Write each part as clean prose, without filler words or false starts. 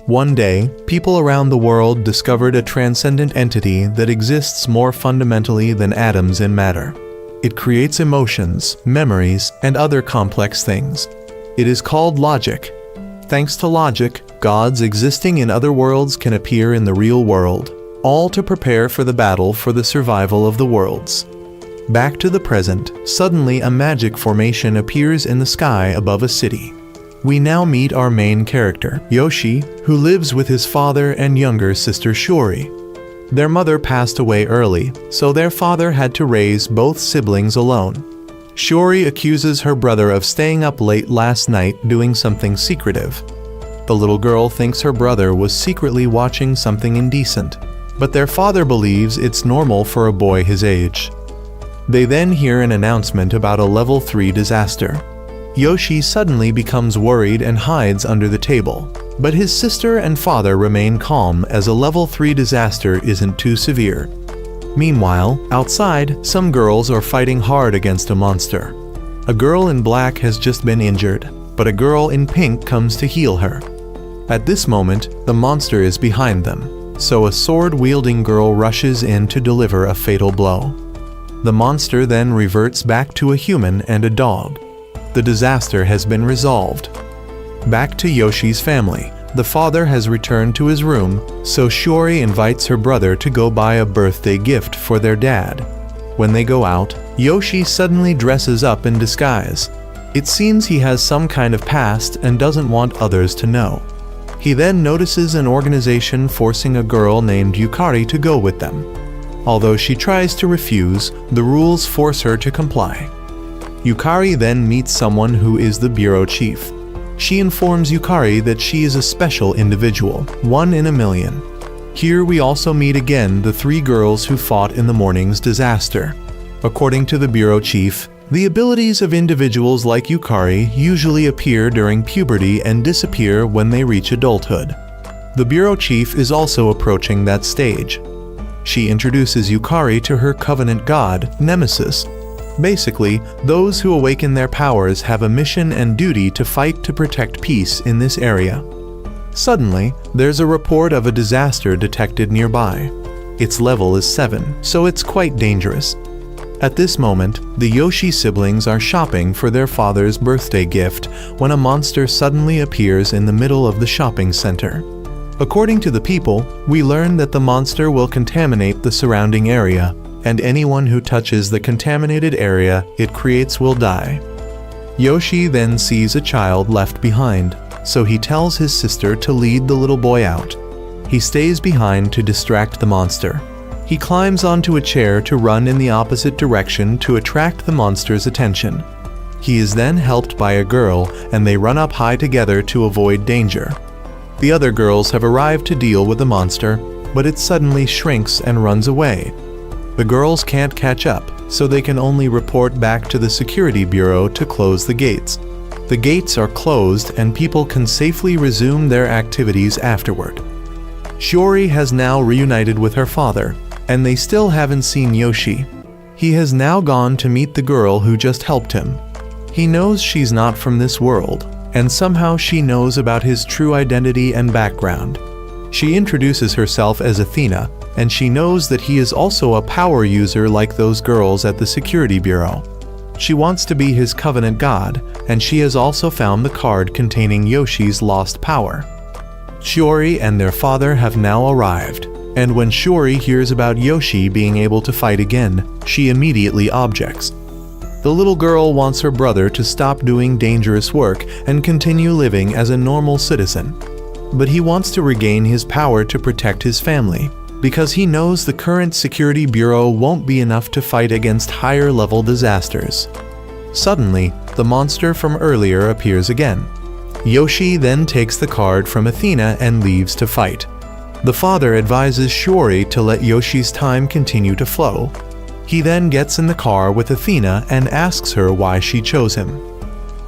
One day, people around the world discovered a transcendent entity that exists more fundamentally than atoms in matter. It creates emotions, memories, and other complex things. It is called logic. Thanks to logic, gods existing in other worlds can appear in the real world, all to prepare for the battle for the survival of the worlds. Back to the present, suddenly a magic formation appears in the sky above a city. We now meet our main character, Yoshi, who lives with his father and younger sister Shiori. Their mother passed away early, so their father had to raise both siblings alone. Shiori accuses her brother of staying up late last night doing something secretive. The little girl thinks her brother was secretly watching something indecent, but their father believes it's normal for a boy his age. They then hear an announcement about a level 3 disaster. Yoshi suddenly becomes worried and hides under the table, but his sister and father remain calm as a level 3 disaster isn't too severe. Meanwhile, outside, some girls are fighting hard against a monster. A girl in black has just been injured, but a girl in pink comes to heal her. At this moment, the monster is behind them, so a sword-wielding girl rushes in to deliver a fatal blow. The monster then reverts back to a human and a dog. The disaster has been resolved. Back to Yoshi's family. The father has returned to his room, so Shiori invites her brother to go buy a birthday gift for their dad. When they go out, Yoshi suddenly dresses up in disguise. It seems he has some kind of past and doesn't want others to know. He then notices an organization forcing a girl named Yukari to go with them. Although she tries to refuse, the rules force her to comply. Yukari then meets someone who is the bureau chief. She informs Yukari that she is a special individual, one in a million. Here we also meet again the 3 girls who fought in the morning's disaster. According to the bureau chief, the abilities of individuals like Yukari usually appear during puberty and disappear when they reach adulthood. The bureau chief is also approaching that stage. She introduces Yukari to her covenant god, Nemesis. Basically, those who awaken their powers have a mission and duty to fight to protect peace in this area. Suddenly, there's a report of a disaster detected nearby. Its level is 7, so it's quite dangerous. At this moment, the Yoshi siblings are shopping for their father's birthday gift when a monster suddenly appears in the middle of the shopping center. According to the people, we learn that the monster will contaminate the surrounding area, and anyone who touches the contaminated area it creates will die. Yoshi then sees a child left behind, so he tells his sister to lead the little boy out. He stays behind to distract the monster. He climbs onto a chair to run in the opposite direction to attract the monster's attention. He is then helped by a girl, and they run up high together to avoid danger. The other girls have arrived to deal with the monster, but it suddenly shrinks and runs away. The girls can't catch up, so they can only report back to the security bureau to close the gates. The gates are closed and people can safely resume their activities afterward. Shiori has now reunited with her father, and they still haven't seen Yoshi. He has now gone to meet the girl who just helped him. He knows she's not from this world, and somehow she knows about his true identity and background. She introduces herself as Athena, and she knows that he is also a power user like those girls at the security bureau. She wants to be his covenant god, and she has also found the card containing Yoshi's lost power. Shiori and their father have now arrived, and when Shiori hears about Yoshi being able to fight again, she immediately objects. The little girl wants her brother to stop doing dangerous work and continue living as a normal citizen. But he wants to regain his power to protect his family, because he knows the current security bureau won't be enough to fight against higher-level disasters. Suddenly, the monster from earlier appears again. Yoshi then takes the card from Athena and leaves to fight. The father advises Shiori to let Yoshi's time continue to flow. He then gets in the car with Athena and asks her why she chose him.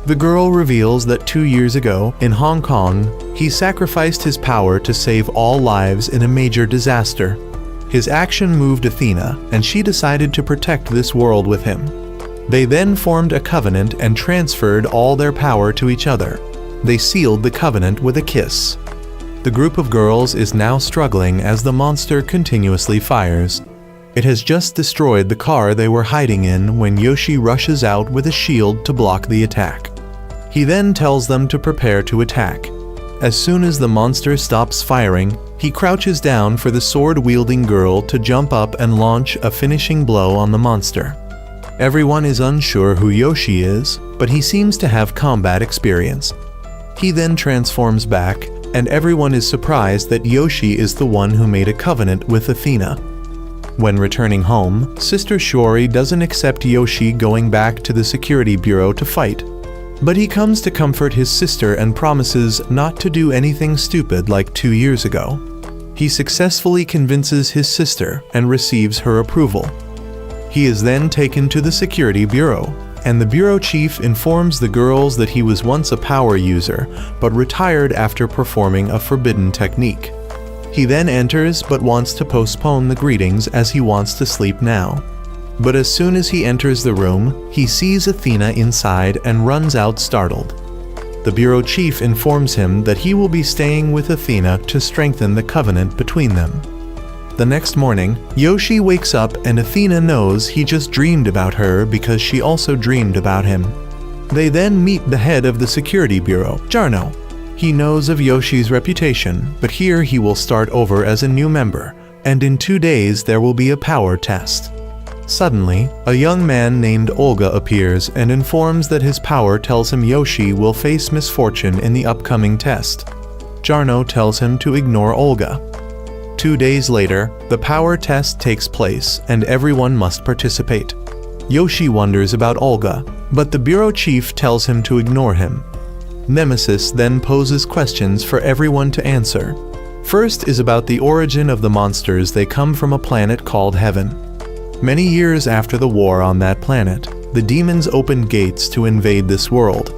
The girl reveals that 2 years ago, in Hong Kong, he sacrificed his power to save all lives in a major disaster. His action moved Athena, and she decided to protect this world with him. They then formed a covenant and transferred all their power to each other. They sealed the covenant with a kiss. The group of girls is now struggling as the monster continuously fires. It has just destroyed the car they were hiding in when Yoshi rushes out with a shield to block the attack. He then tells them to prepare to attack. As soon as the monster stops firing, he crouches down for the sword-wielding girl to jump up and launch a finishing blow on the monster. Everyone is unsure who Yoshi is, but he seems to have combat experience. He then transforms back, and everyone is surprised that Yoshi is the one who made a covenant with Athena. When returning home, Sister Shiori doesn't accept Yoshi going back to the security bureau to fight. But he comes to comfort his sister and promises not to do anything stupid like 2 years ago. He successfully convinces his sister and receives her approval. He is then taken to the security bureau, and the bureau chief informs the girls that he was once a power user, but retired after performing a forbidden technique. He then enters but wants to postpone the greetings as he wants to sleep now. But as soon as he enters the room, he sees Athena inside and runs out startled. The bureau chief informs him that he will be staying with Athena to strengthen the covenant between them. The next morning, Yoshi wakes up and Athena knows he just dreamed about her because she also dreamed about him. They then meet the head of the security bureau, Jarno. He knows of Yoshi's reputation, but here he will start over as a new member, and in 2 days there will be a power test. Suddenly, a young man named Olga appears and informs that his power tells him Yoshi will face misfortune in the upcoming test. Jarno tells him to ignore Olga. 2 days later, the power test takes place and everyone must participate. Yoshi wonders about Olga, but the bureau chief tells him to ignore him. Nemesis then poses questions for everyone to answer. First is about the origin of the monsters. They come from a planet called Heaven. Many years after the war on that planet, the demons opened gates to invade this world.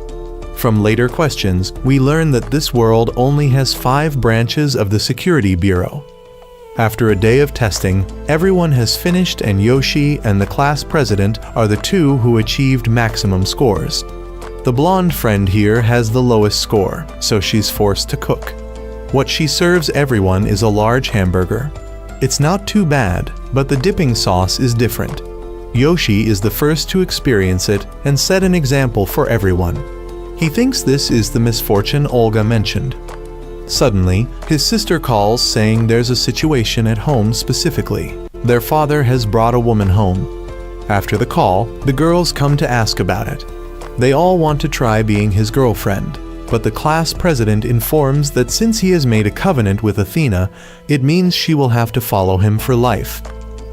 From later questions, we learn that this world only has 5 branches of the security bureau. After a day of testing, everyone has finished and Yoshi and the class president are the 2 who achieved maximum scores. The blonde friend here has the lowest score, so she's forced to cook. What she serves everyone is a large hamburger. It's not too bad, but the dipping sauce is different. Yoshi is the first to experience it and set an example for everyone. He thinks this is the misfortune Olga mentioned. Suddenly, his sister calls saying there's a situation at home specifically. Their father has brought a woman home. After the call, the girls come to ask about it. They all want to try being his girlfriend, but the class president informs that since he has made a covenant with Athena, it means she will have to follow him for life.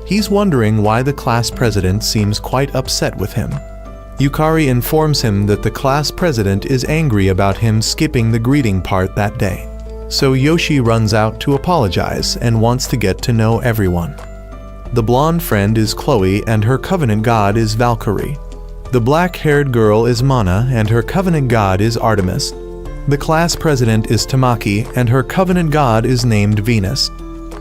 He's wondering why the class president seems quite upset with him. Yukari informs him that the class president is angry about him skipping the greeting part that day. So Yoshi runs out to apologize and wants to get to know everyone. The blonde friend is Chloe and her covenant god is Valkyrie. The black-haired girl is Mana and her covenant god is Artemis. The class president is Tamaki and her covenant god is named Venus.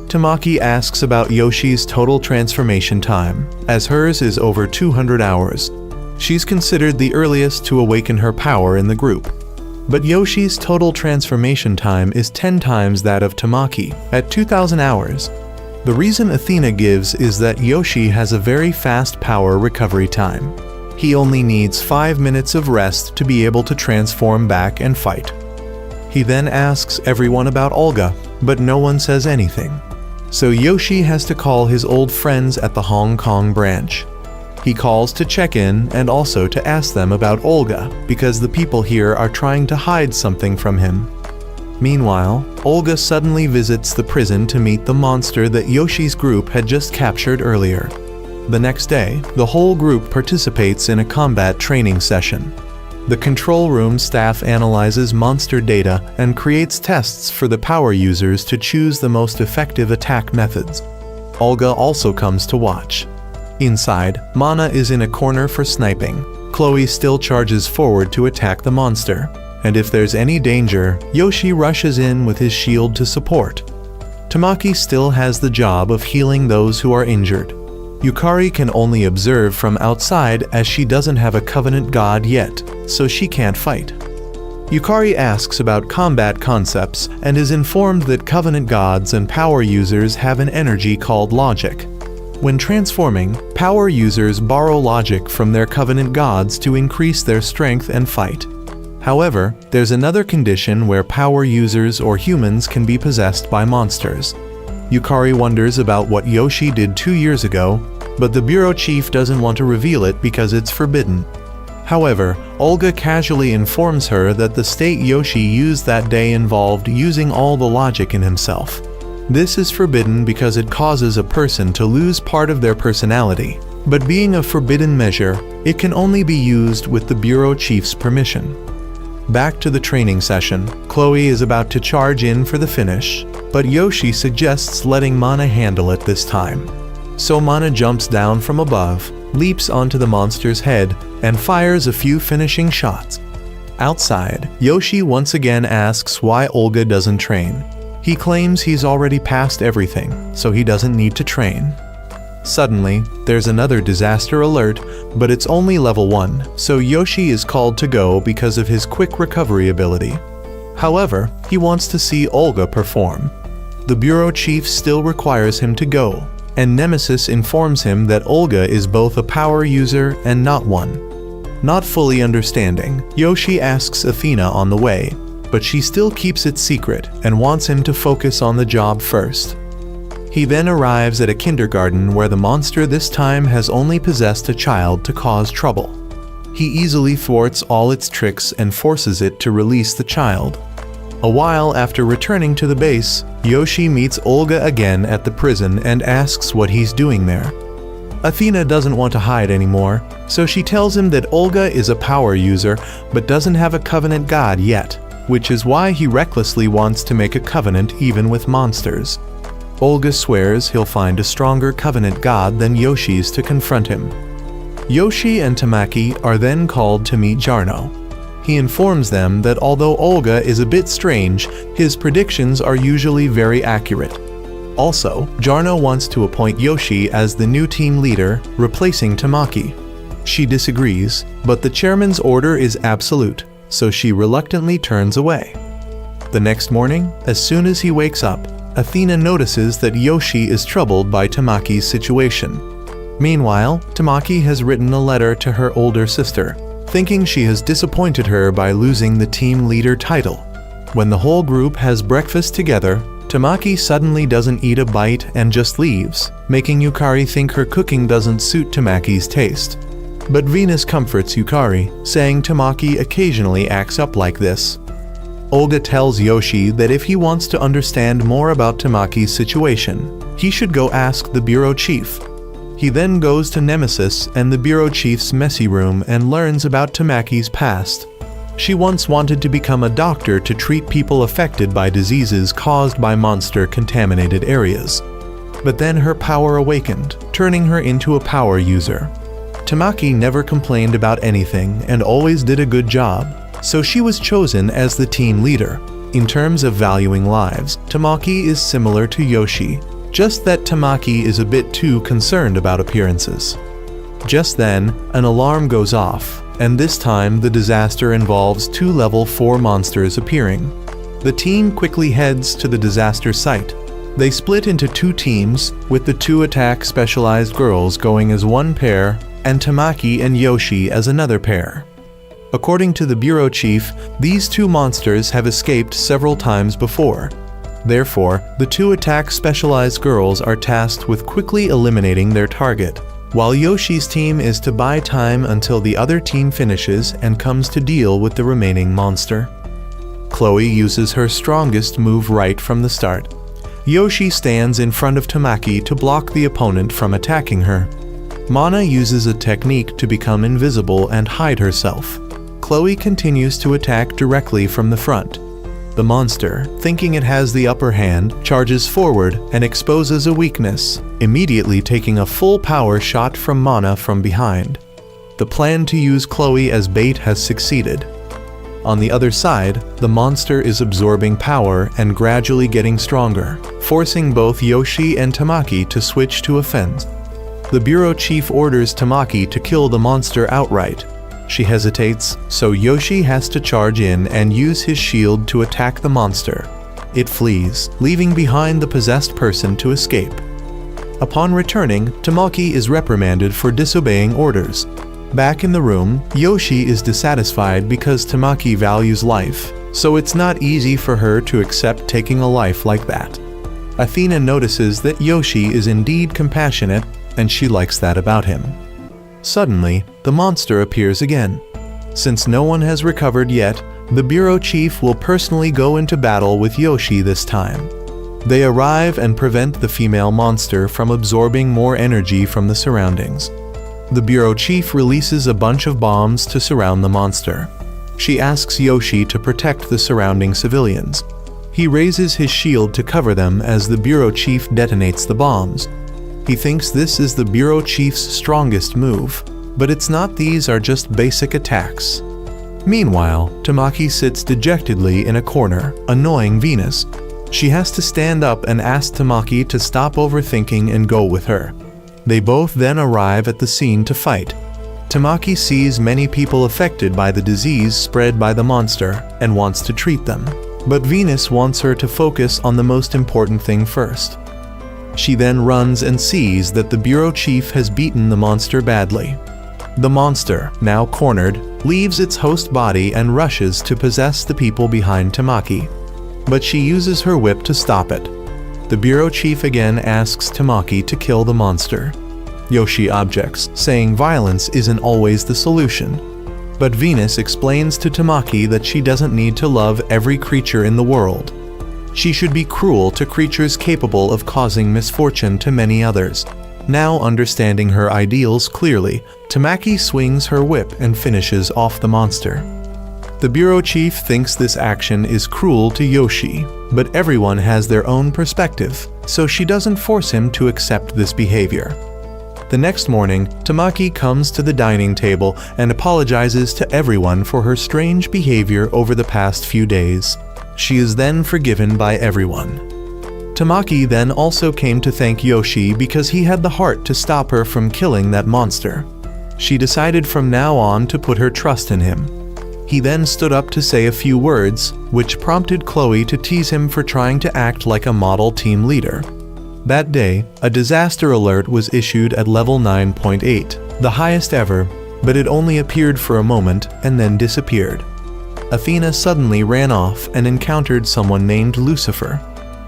Tamaki asks about Yoshi's total transformation time, as hers is over 200 hours. She's considered the earliest to awaken her power in the group. But Yoshi's total transformation time is 10 times that of Tamaki, at 2,000 hours. The reason Athena gives is that Yoshi has a very fast power recovery time. He only needs 5 minutes of rest to be able to transform back and fight. He then asks everyone about Olga, but no one says anything. So Yoshi has to call his old friends at the Hong Kong branch. He calls to check in and also to ask them about Olga, because the people here are trying to hide something from him. Meanwhile, Olga suddenly visits the prison to meet the monster that Yoshi's group had just captured earlier. The next day, the whole group participates in a combat training session. The control room staff analyzes monster data and creates tests for the power users to choose the most effective attack methods. Olga also comes to watch. Inside, Mana is in a corner for sniping. Chloe still charges forward to attack the monster, and if there's any danger, Yoshi rushes in with his shield to support. Tamaki still has the job of healing those who are injured. Yukari can only observe from outside as she doesn't have a covenant god yet, so she can't fight. Yukari asks about combat concepts and is informed that Covenant gods and power users have an energy called logic. When transforming, power users borrow logic from their Covenant gods to increase their strength and fight. However, there's another condition where power users or humans can be possessed by monsters. Yukari wonders about what Yoshi did 2 years ago, but the bureau chief doesn't want to reveal it because it's forbidden. However, Olga casually informs her that the state Yoshi used that day involved using all the logic in himself. This is forbidden because it causes a person to lose part of their personality, but being a forbidden measure, it can only be used with the bureau chief's permission. Back to the training session, Chloe is about to charge in for the finish, but Yoshi suggests letting Mana handle it this time. So Mana jumps down from above, leaps onto the monster's head, and fires a few finishing shots. Outside, Yoshi once again asks why Olga doesn't train. He claims he's already passed everything, so he doesn't need to train. Suddenly, there's another disaster alert, but it's only level 1, so Yoshi is called to go because of his quick recovery ability. However, he wants to see Olga perform. The bureau chief still requires him to go, and Nemesis informs him that Olga is both a power user and not one. Not fully understanding, Yoshi asks Athena on the way, but she still keeps it secret and wants him to focus on the job first. He then arrives at a kindergarten where the monster this time has only possessed a child to cause trouble. He easily thwarts all its tricks and forces it to release the child. A while after returning to the base, Yoshi meets Olga again at the prison and asks what he's doing there. Athena doesn't want to hide anymore, so she tells him that Olga is a power user but doesn't have a Covenant god yet, which is why he recklessly wants to make a covenant even with monsters. Olga swears he'll find a stronger Covenant god than Yoshi's to confront him. Yoshi and Tamaki are then called to meet Jarno. He informs them that although Olga is a bit strange, his predictions are usually very accurate. Also, Jarno wants to appoint Yoshi as the new team leader, replacing Tamaki. She disagrees, but the chairman's order is absolute, so she reluctantly turns away. The next morning, as soon as he wakes up, Athena notices that Yoshi is troubled by Tamaki's situation. Meanwhile, Tamaki has written a letter to her older sister, thinking she has disappointed her by losing the team leader title. When the whole group has breakfast together, Tamaki suddenly doesn't eat a bite and just leaves, making Yukari think her cooking doesn't suit Tamaki's taste. But Venus comforts Yukari, saying Tamaki occasionally acts up like this. Olga tells Yoshi that if he wants to understand more about Tamaki's situation, he should go ask the bureau chief. He then goes to Nemesis and the bureau chief's messy room and learns about Tamaki's past. She once wanted to become a doctor to treat people affected by diseases caused by monster-contaminated areas. But then her power awakened, turning her into a power user. Tamaki never complained about anything and always did a good job, so she was chosen as the team leader. In terms of valuing lives, Tamaki is similar to Yoshi, just that Tamaki is a bit too concerned about appearances. Just then, an alarm goes off, and this time the disaster involves 2 level 4 monsters appearing. The team quickly heads to the disaster site. They split into 2 teams, with the 2 attack specialized girls going as one pair, and Tamaki and Yoshi as another pair. According to the bureau chief, these 2 monsters have escaped several times before. Therefore, the 2 attack specialized girls are tasked with quickly eliminating their target, while Yoshi's team is to buy time until the other team finishes and comes to deal with the remaining monster. Chloe uses her strongest move right from the start. Yoshi stands in front of Tamaki to block the opponent from attacking her. Mana uses a technique to become invisible and hide herself. Chloe continues to attack directly from the front. The monster, thinking it has the upper hand, charges forward and exposes a weakness, immediately taking a full power shot from Mana from behind. The plan to use Chloe as bait has succeeded. On the other side, the monster is absorbing power and gradually getting stronger, forcing both Yoshi and Tamaki to switch to offense. The bureau chief orders Tamaki to kill the monster outright. She hesitates, so Yoshi has to charge in and use his shield to attack the monster. It flees, leaving behind the possessed person to escape. Upon returning, Tamaki is reprimanded for disobeying orders. Back in the room, Yoshi is dissatisfied because Tamaki values life, so it's not easy for her to accept taking a life like that. Athena notices that Yoshi is indeed compassionate, and she likes that about him. Suddenly, the monster appears again. Since no one has recovered yet, the bureau chief will personally go into battle with Yoshi this time. They arrive and prevent the female monster from absorbing more energy from the surroundings. The bureau chief releases a bunch of bombs to surround the monster. She asks Yoshi to protect the surrounding civilians. He raises his shield to cover them as the bureau chief detonates the bombs. He thinks this is the bureau chief's strongest move, but it's not. These are just basic attacks. Meanwhile, Tamaki sits dejectedly in a corner, annoying Venus. She has to stand up and ask Tamaki to stop overthinking and go with her. They both then arrive at the scene to fight. Tamaki sees many people affected by the disease spread by the monster and wants to treat them, but Venus wants her to focus on the most important thing first. She then runs and sees that the bureau chief has beaten the monster badly. The monster, now cornered, leaves its host body and rushes to possess the people behind Tamaki. But she uses her whip to stop it. The bureau chief again asks Tamaki to kill the monster. Yoshi objects, saying violence isn't always the solution. But Venus explains to Tamaki that she doesn't need to love every creature in the world. She should be cruel to creatures capable of causing misfortune to many others. Now understanding her ideals clearly, Tamaki swings her whip and finishes off the monster. The bureau chief thinks this action is cruel to Yoshi, but everyone has their own perspective, so she doesn't force him to accept this behavior. The next morning, Tamaki comes to the dining table and apologizes to everyone for her strange behavior over the past few days. She is then forgiven by everyone. Tamaki then also came to thank Yoshi because he had the heart to stop her from killing that monster. She decided from now on to put her trust in him. He then stood up to say a few words, which prompted Chloe to tease him for trying to act like a model team leader. That day, a disaster alert was issued at level 9.8, the highest ever, but it only appeared for a moment and then disappeared. Athena suddenly ran off and encountered someone named Lucifer.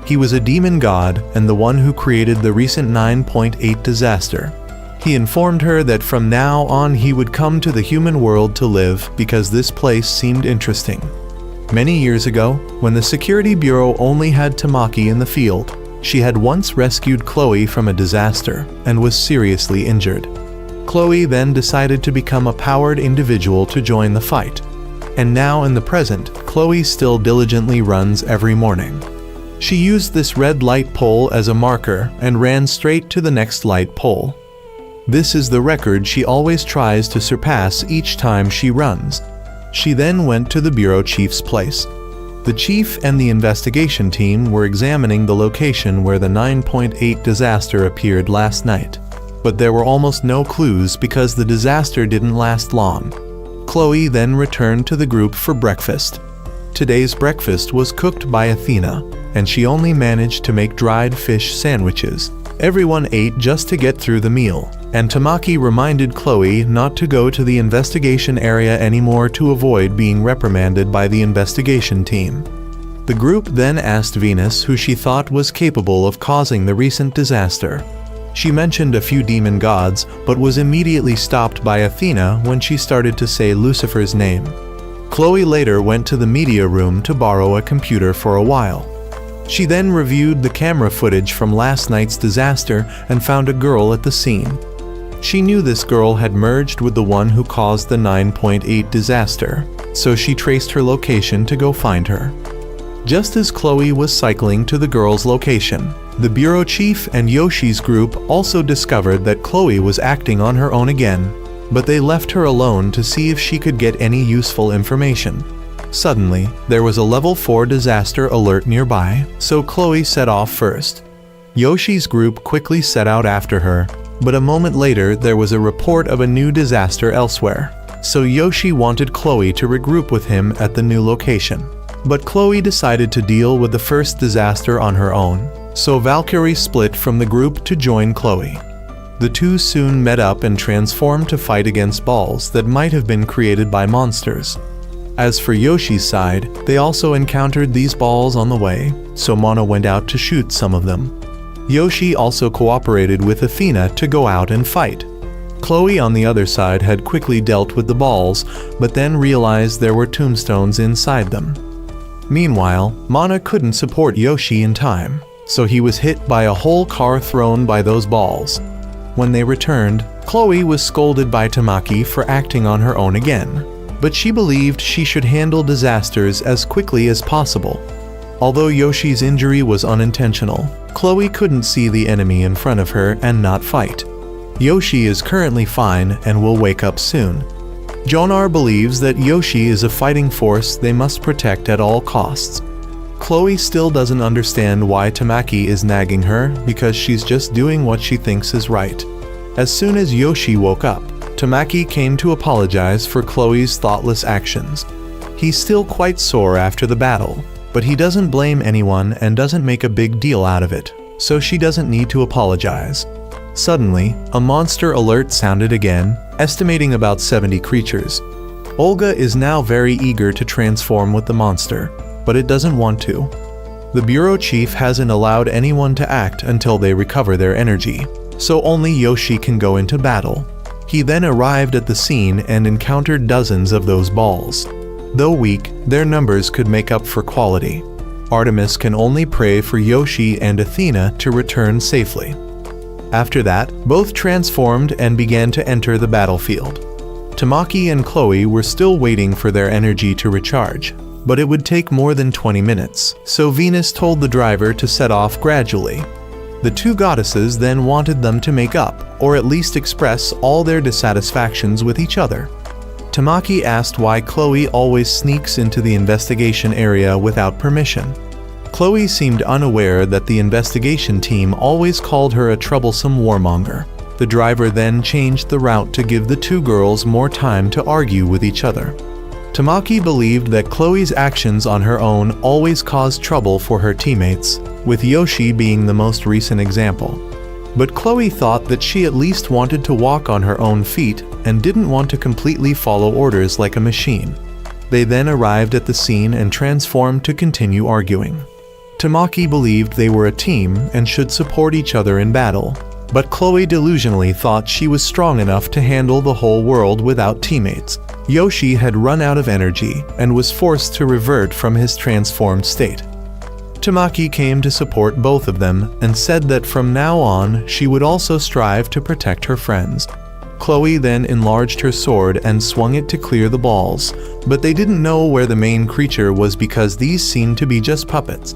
He was a demon god and the one who created the recent 9.8 disaster. He informed her that from now on he would come to the human world to live because this place seemed interesting. Many years ago, when the Security Bureau only had Tamaki in the field, she had once rescued Chloe from a disaster and was seriously injured. Chloe then decided to become a powered individual to join the fight. And now in the present, Chloe still diligently runs every morning. She used this red light pole as a marker and ran straight to the next light pole. This is the record she always tries to surpass each time she runs. She then went to the bureau chief's place. The chief and the investigation team were examining the location where the 9.8 disaster appeared last night. But there were almost no clues because the disaster didn't last long. Chloe then returned to the group for breakfast. Today's breakfast was cooked by Athena, and she only managed to make dried fish sandwiches. Everyone ate just to get through the meal, and Tamaki reminded Chloe not to go to the investigation area anymore to avoid being reprimanded by the investigation team. The group then asked Venus who she thought was capable of causing the recent disaster. She mentioned a few demon gods, but was immediately stopped by Athena when she started to say Lucifer's name. Chloe later went to the media room to borrow a computer for a while. She then reviewed the camera footage from last night's disaster and found a girl at the scene. She knew this girl had merged with the one who caused the 9.8 disaster, so she traced her location to go find her. Just as Chloe was cycling to the girl's location, the bureau chief and Yoshi's group also discovered that Chloe was acting on her own again, but they left her alone to see if she could get any useful information. Suddenly, there was a level 4 disaster alert nearby, so Chloe set off first. Yoshi's group quickly set out after her, but a moment later there was a report of a new disaster elsewhere. so Yoshi wanted Chloe to regroup with him at the new location. But Chloe decided to deal with the first disaster on her own, so Valkyrie split from the group to join Chloe. The two soon met up and transformed to fight against balls that might have been created by monsters. As for Yoshi's side, they also encountered these balls on the way, so Mana went out to shoot some of them. Yoshi also cooperated with Athena to go out and fight. Chloe on the other side had quickly dealt with the balls, but then realized there were tombstones inside them. Meanwhile, Mana couldn't support Yoshi in time, so he was hit by a whole car thrown by those balls. When they returned, Chloe was scolded by Tamaki for acting on her own again, but she believed she should handle disasters as quickly as possible. Although Yoshi's injury was unintentional, Chloe couldn't see the enemy in front of her and not fight. Yoshi is currently fine and will wake up soon. Jonar believes that Yoshi is a fighting force they must protect at all costs. Chloe still doesn't understand why Tamaki is nagging her because she's just doing what she thinks is right. As soon as Yoshi woke up, Tamaki came to apologize for Chloe's thoughtless actions. He's still quite sore after the battle, but he doesn't blame anyone and doesn't make a big deal out of it, so she doesn't need to apologize. Suddenly, a monster alert sounded again, estimating about 70 creatures. Olga is now very eager to transform with the monster, but it doesn't want to. The bureau chief hasn't allowed anyone to act until they recover their energy, so only Yoshi can go into battle. He then arrived at the scene and encountered dozens of those balls. Though weak, their numbers could make up for quality. Artemis can only pray for Yoshi and Athena to return safely. After that, both transformed and began to enter the battlefield. Tamaki and Chloe were still waiting for their energy to recharge, but it would take more than 20 minutes, so Venus told the driver to set off gradually. The two goddesses then wanted them to make up, or at least express all their dissatisfactions with each other. Tamaki asked why Chloe always sneaks into the investigation area without permission. Chloe seemed unaware that the investigation team always called her a troublesome warmonger. The driver then changed the route to give the two girls more time to argue with each other. Tamaki believed that Chloe's actions on her own always caused trouble for her teammates, with Yoshi being the most recent example. But Chloe thought that she at least wanted to walk on her own feet and didn't want to completely follow orders like a machine. They then arrived at the scene and transformed to continue arguing. Tamaki believed they were a team and should support each other in battle, but Chloe delusionally thought she was strong enough to handle the whole world without teammates. Yoshi had run out of energy and was forced to revert from his transformed state. Tamaki came to support both of them and said that from now on she would also strive to protect her friends. Chloe then enlarged her sword and swung it to clear the balls, but they didn't know where the main creature was because these seemed to be just puppets.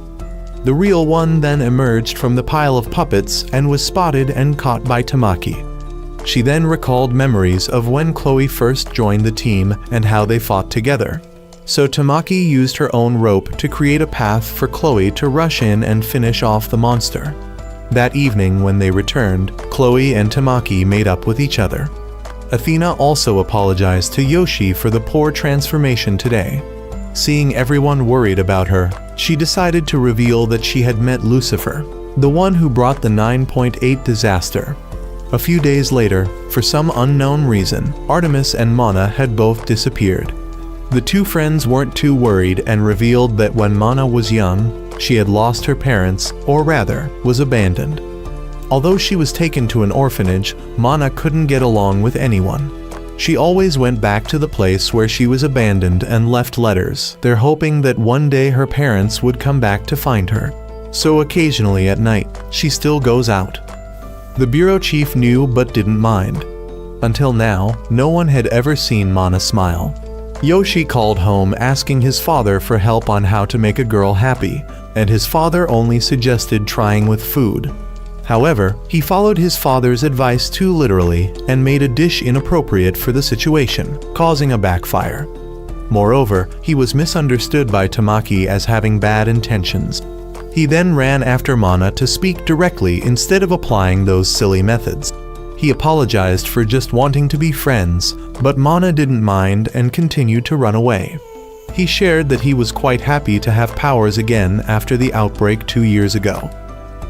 The real one then emerged from the pile of puppets and was spotted and caught by Tamaki. She then recalled memories of when Chloe first joined the team and how they fought together. So Tamaki used her own rope to create a path for Chloe to rush in and finish off the monster. That evening when they returned, Chloe and Tamaki made up with each other. Athena also apologized to Yoshi for the poor transformation today. Seeing everyone worried about her, she decided to reveal that she had met Lucifer, the one who brought the 9.8 disaster. A few days later, for some unknown reason, Artemis and Mana had both disappeared. The two friends weren't too worried and revealed that when Mana was young, she had lost her parents, or rather, was abandoned. Although she was taken to an orphanage, Mana couldn't get along with anyone. She always went back to the place where she was abandoned and left letters, there hoping that one day her parents would come back to find her. So occasionally at night, she still goes out. The bureau chief knew but didn't mind. Until now, no one had ever seen Mana smile. Yoshi called home asking his father for help on how to make a girl happy, and his father only suggested trying with food. However, he followed his father's advice too literally and made a dish inappropriate for the situation, causing a backfire. Moreover, he was misunderstood by Tamaki as having bad intentions. He then ran after Mana to speak directly instead of applying those silly methods. He He apologized for just wanting to be friends, but Mana didn't mind and continued to run away. He shared that he was quite happy to have powers again after the outbreak 2 years ago.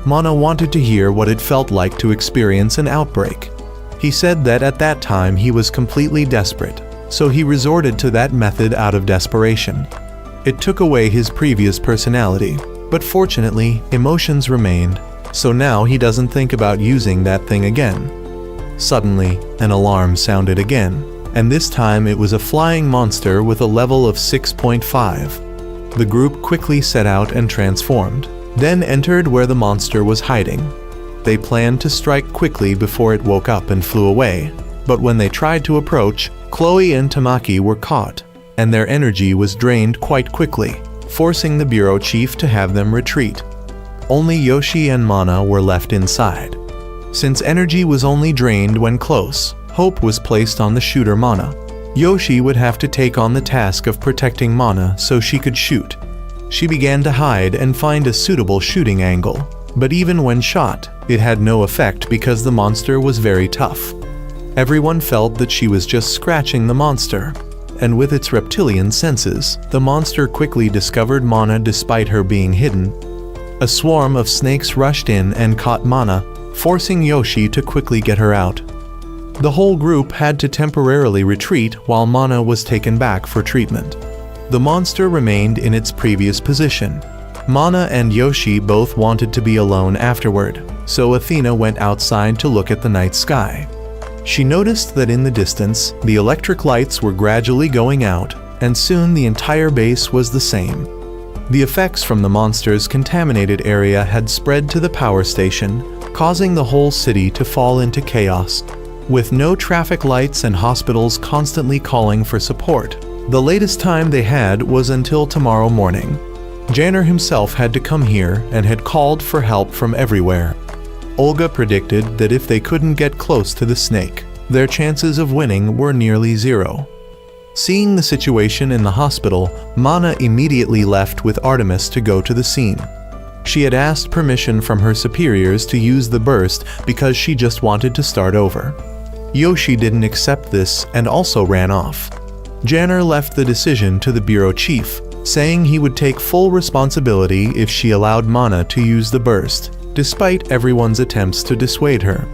Mana wanted to hear what it felt like to experience an outbreak. He said that at that time he was completely desperate, so he resorted to that method out of desperation. It took away his previous personality, but fortunately, emotions remained, so now he doesn't think about using that thing again. Suddenly, an alarm sounded again, and this time it was a flying monster with a level of 6.5. The group quickly set out and transformed, then entered where the monster was hiding. They planned to strike quickly before it woke up and flew away, but when they tried to approach, Chloe and Tamaki were caught, and their energy was drained quite quickly, forcing the bureau chief to have them retreat. Only Yoshi and Mana were left inside. Since energy was only drained when close, hope was placed on the shooter Mana. Yoshi would have to take on the task of protecting Mana so she could shoot. She began to hide and find a suitable shooting angle, but even when shot, it had no effect because the monster was very tough. Everyone felt that she was just scratching the monster, and with its reptilian senses, the monster quickly discovered Mana despite her being hidden. A swarm of snakes rushed in and caught Mana, forcing Yoshi to quickly get her out. The whole group had to temporarily retreat while Mana was taken back for treatment. The monster remained in its previous position. Mana and Yoshi both wanted to be alone afterward, so Athena went outside to look at the night sky. She noticed that in the distance, the electric lights were gradually going out, and soon the entire base was the same. The effects from the monster's contaminated area had spread to the power station, causing the whole city to fall into chaos. With no traffic lights and hospitals constantly calling for support, the latest time they had was until tomorrow morning. Janner himself had to come here and had called for help from everywhere. Olga predicted that if they couldn't get close to the snake, their chances of winning were nearly zero. Seeing the situation in the hospital, Mana immediately left with Artemis to go to the scene. She had asked permission from her superiors to use the burst because she just wanted to start over. Yoshi didn't accept this and also ran off. Janner left the decision to the bureau chief, saying he would take full responsibility if she allowed Mana to use the burst, despite everyone's attempts to dissuade her.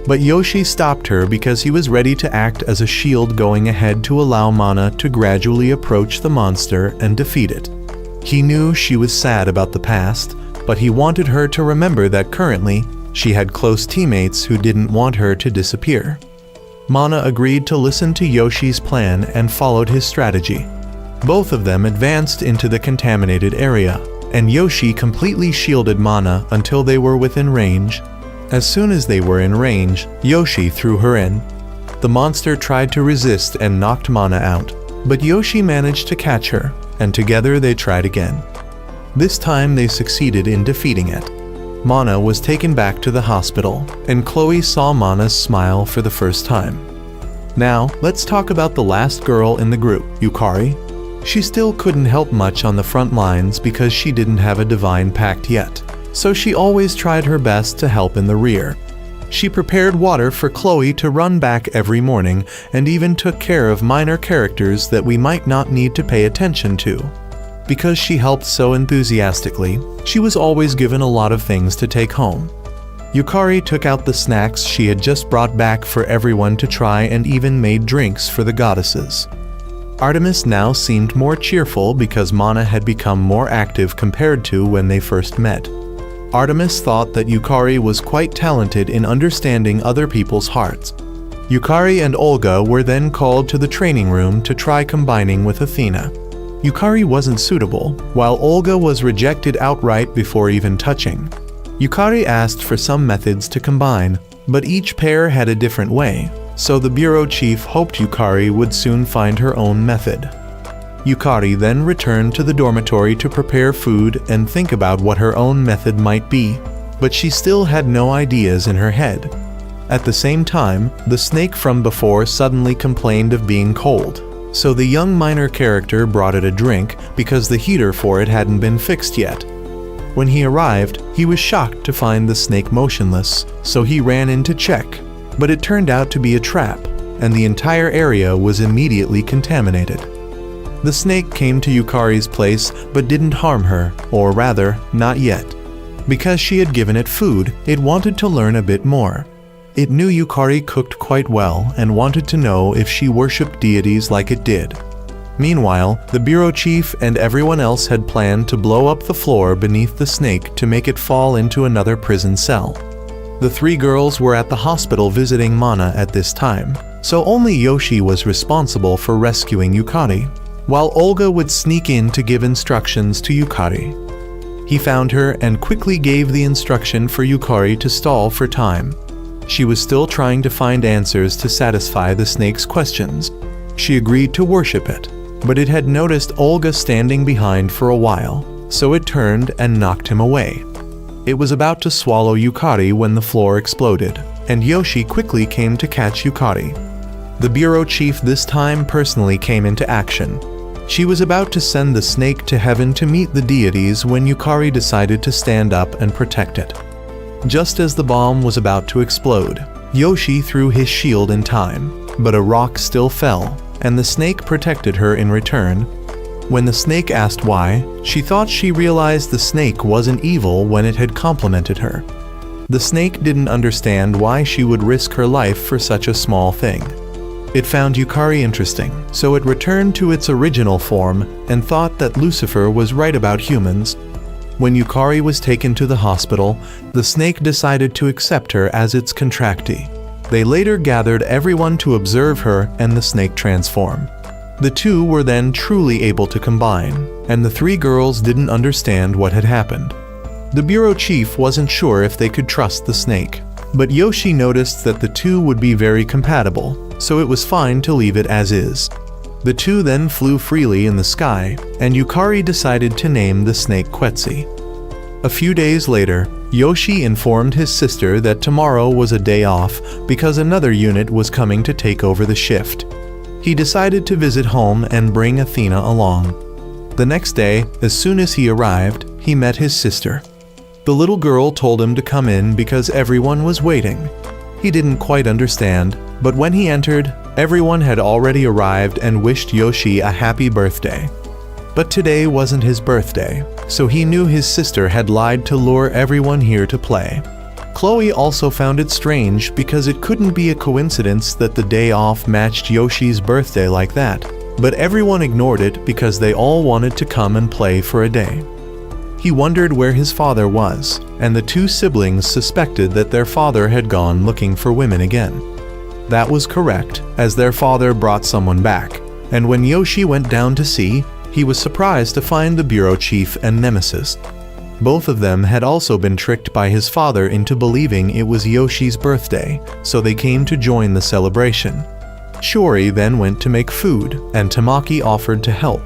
But Yoshi stopped her because he was ready to act as a shield going ahead to allow Mana to gradually approach the monster and defeat it. He knew she was sad about the past, but he wanted her to remember that currently, she had close teammates who didn't want her to disappear. Mana agreed to listen to Yoshi's plan and followed his strategy. Both of them advanced into the contaminated area, and Yoshi completely shielded Mana until they were within range. As soon as they were in range, Yoshi threw her in. The monster tried to resist and knocked Mana out, but Yoshi managed to catch her, and together they tried again. This time they succeeded in defeating it. Mana was taken back to the hospital, and Chloe saw Mana's smile for the first time. Now, let's talk about the last girl in the group, Yukari. She still couldn't help much on the front lines because she didn't have a divine pact yet, so she always tried her best to help in the rear. She prepared water for Chloe to run back every morning and even took care of minor characters that we might not need to pay attention to. Because she helped so enthusiastically, she was always given a lot of things to take home. Yukari took out the snacks she had just brought back for everyone to try and even made drinks for the goddesses. Artemis now seemed more cheerful because Mana had become more active compared to when they first met. Artemis thought that Yukari was quite talented in understanding other people's hearts. Yukari and Olga were then called to the training room to try combining with Athena. Yukari wasn't suitable, while Olga was rejected outright before even touching. Yukari asked for some methods to combine, but each pair had a different way, so the bureau chief hoped Yukari would soon find her own method. Yukari then returned to the dormitory to prepare food and think about what her own method might be, but she still had no ideas in her head. At the same time, the snake from before suddenly complained of being cold, so the young minor character brought it a drink because the heater for it hadn't been fixed yet. When he arrived, he was shocked to find the snake motionless, so he ran in to check. but it turned out to be a trap, and the entire area was immediately contaminated. The snake came to Yukari's place but didn't harm her, or rather, not yet. Because she had given it food, it wanted to learn a bit more. It knew Yukari cooked quite well and wanted to know if she worshipped deities like it did. Meanwhile, the bureau chief and everyone else had planned to blow up the floor beneath the snake to make it fall into another prison cell. The three girls were at the hospital visiting Mana at this time, so only Yoshi was responsible for rescuing Yukari, while Olga would sneak in to give instructions to Yukari. He found her and quickly gave the instruction for Yukari to stall for time. She was still trying to find answers to satisfy the snake's questions. She agreed to worship it, but it had noticed Olga standing behind for a while, so it turned and knocked him away. It was about to swallow Yukari when the floor exploded, and Yoshi quickly came to catch Yukari. The bureau chief this time personally came into action. She was about to send the snake to heaven to meet the deities when Yukari decided to stand up and protect it. Just as the bomb was about to explode, Yoshi threw his shield in time, but a rock still fell, and the snake protected her in return. When the snake asked why, she thought she realized the snake wasn't evil when it had complimented her. The snake didn't understand why she would risk her life for such a small thing. It found Yukari interesting, so it returned to its original form and thought that Lucifer was right about humans. When Yukari was taken to the hospital, the snake decided to accept her as its contractee. They later gathered everyone to observe her and the snake transform. The two were then truly able to combine, and the three girls didn't understand what had happened. The bureau chief wasn't sure if they could trust the snake, but Yoshi noticed that the two would be very compatible, so it was fine to leave it as is. The two then flew freely in the sky, and Yukari decided to name the snake Quetzi. A few days later, Yoshi informed his sister that tomorrow was a day off because another unit was coming to take over the shift. He decided to visit home and bring Athena along. The next day, as soon as he arrived, he met his sister. The little girl told him to come in because everyone was waiting. He didn't quite understand, but when he entered, everyone had already arrived and wished Yoshi a happy birthday. But today wasn't his birthday, so he knew his sister had lied to lure everyone here to play. Chloe also found it strange because it couldn't be a coincidence that the day off matched Yoshi's birthday like that, but everyone ignored it because they all wanted to come and play for a day. He wondered where his father was, and the two siblings suspected that their father had gone looking for women again. That was correct, as their father brought someone back, and when Yoshi went down to see, he was surprised to find the bureau chief and Nemesis. Both of them had also been tricked by his father into believing it was Yoshi's birthday, so they came to join the celebration. Shiori then went to make food, and Tamaki offered to help.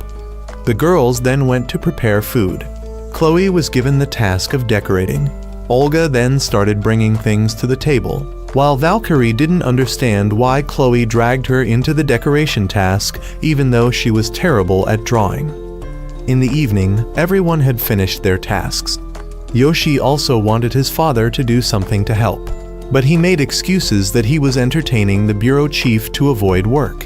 The girls then went to prepare food. Chloe was given the task of decorating. Olga then started bringing things to the table, while Valkyrie didn't understand why Chloe dragged her into the decoration task even though she was terrible at drawing. In the evening, everyone had finished their tasks. Yoshi also wanted his father to do something to help, but he made excuses that he was entertaining the bureau chief to avoid work.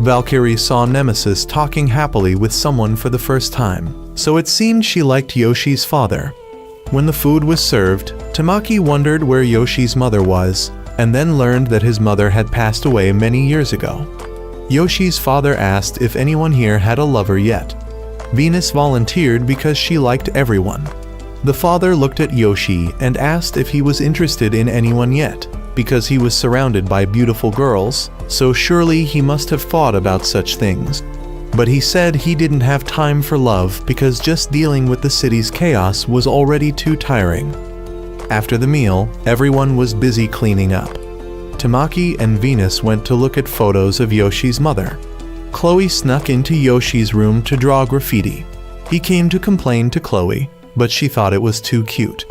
Valkyrie saw Nemesis talking happily with someone for the first time, so it seemed she liked Yoshi's father. When the food was served, Tamaki wondered where Yoshi's mother was, and then learned that his mother had passed away many years ago. Yoshi's father asked if anyone here had a lover yet. Venus volunteered because she liked everyone. The father looked at Yoshi and asked if he was interested in anyone yet, because he was surrounded by beautiful girls, so surely he must have thought about such things. But he said he didn't have time for love because just dealing with the city's chaos was already too tiring. After the meal, everyone was busy cleaning up. Tamaki and Venus went to look at photos of Yoshi's mother. Chloe snuck into Yoshi's room to draw graffiti. He came to complain to Chloe, but she thought it was too cute.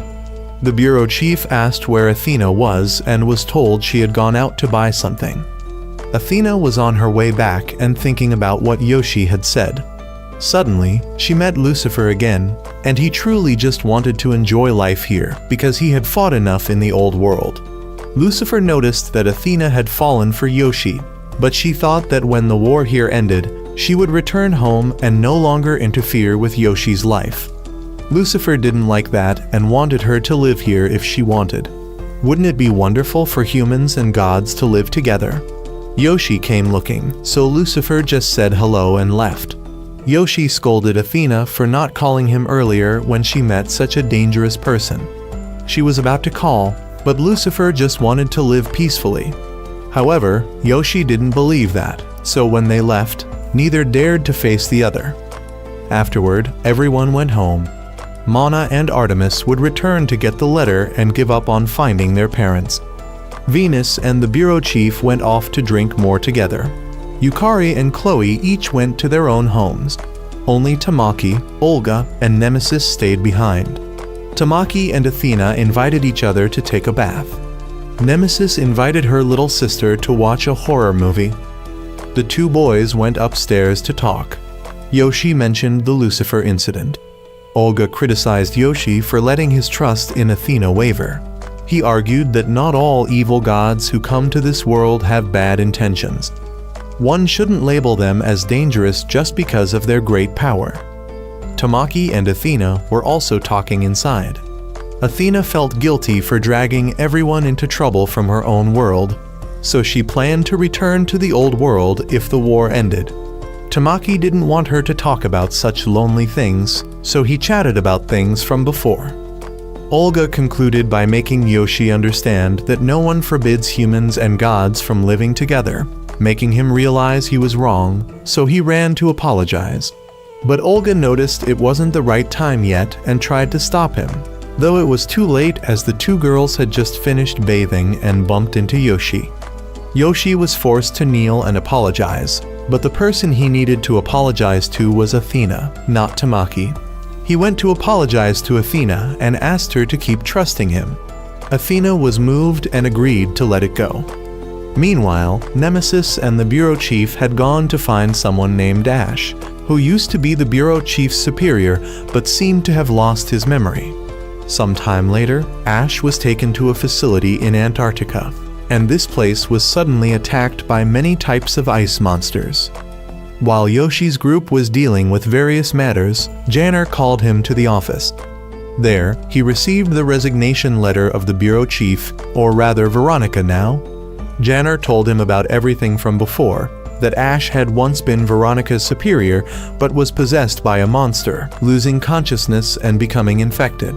The bureau chief asked where Athena was and was told she had gone out to buy something. Athena was on her way back and thinking about what Yoshi had said. Suddenly, she met Lucifer again, and he truly just wanted to enjoy life here because he had fought enough in the old world. Lucifer noticed that Athena had fallen for Yoshi, but she thought that when the war here ended, she would return home and no longer interfere with Yoshi's life. Lucifer didn't like that and wanted her to live here if she wanted. Wouldn't it be wonderful for humans and gods to live together? Yoshi came looking, so Lucifer just said hello and left. Yoshi scolded Athena for not calling him earlier when she met such a dangerous person. She was about to call, but Lucifer just wanted to live peacefully. However, Yoshi didn't believe that, so when they left, neither dared to face the other. Afterward, everyone went home. Mana and Artemis would return to get the letter and give up on finding their parents. Venus and the bureau chief went off to drink more together. Yukari and Chloe each went to their own homes. Only Tamaki, Olga, and Nemesis stayed behind. Tamaki and Athena invited each other to take a bath. Nemesis invited her little sister to watch a horror movie. The two boys went upstairs to talk. Yoshi mentioned the Lucifer incident. Olga criticized Yoshi for letting his trust in Athena waver. He argued that not all evil gods who come to this world have bad intentions. One shouldn't label them as dangerous just because of their great power. Tamaki and Athena were also talking inside. Athena felt guilty for dragging everyone into trouble from her own world, so she planned to return to the old world if the war ended. Tamaki didn't want her to talk about such lonely things, so he chatted about things from before. Olga concluded by making Yoshi understand that no one forbids humans and gods from living together, making him realize he was wrong, so he ran to apologize. But Olga noticed it wasn't the right time yet and tried to stop him, though it was too late as the two girls had just finished bathing and bumped into Yoshi. Yoshi was forced to kneel and apologize, but the person he needed to apologize to was Athena, not Tamaki. He went to apologize to Athena and asked her to keep trusting him. Athena was moved and agreed to let it go. Meanwhile, Nemesis and the bureau chief had gone to find someone named Ash, who used to be the bureau chief's superior but seemed to have lost his memory. Sometime later, Ash was taken to a facility in Antarctica, and this place was suddenly attacked by many types of ice monsters. While Yoshi's group was dealing with various matters, Janner called him to the office. There, he received the resignation letter of the bureau chief, or rather Veronica now. Janner told him about everything from before, that Ash had once been Veronica's superior but was possessed by a monster, losing consciousness and becoming infected.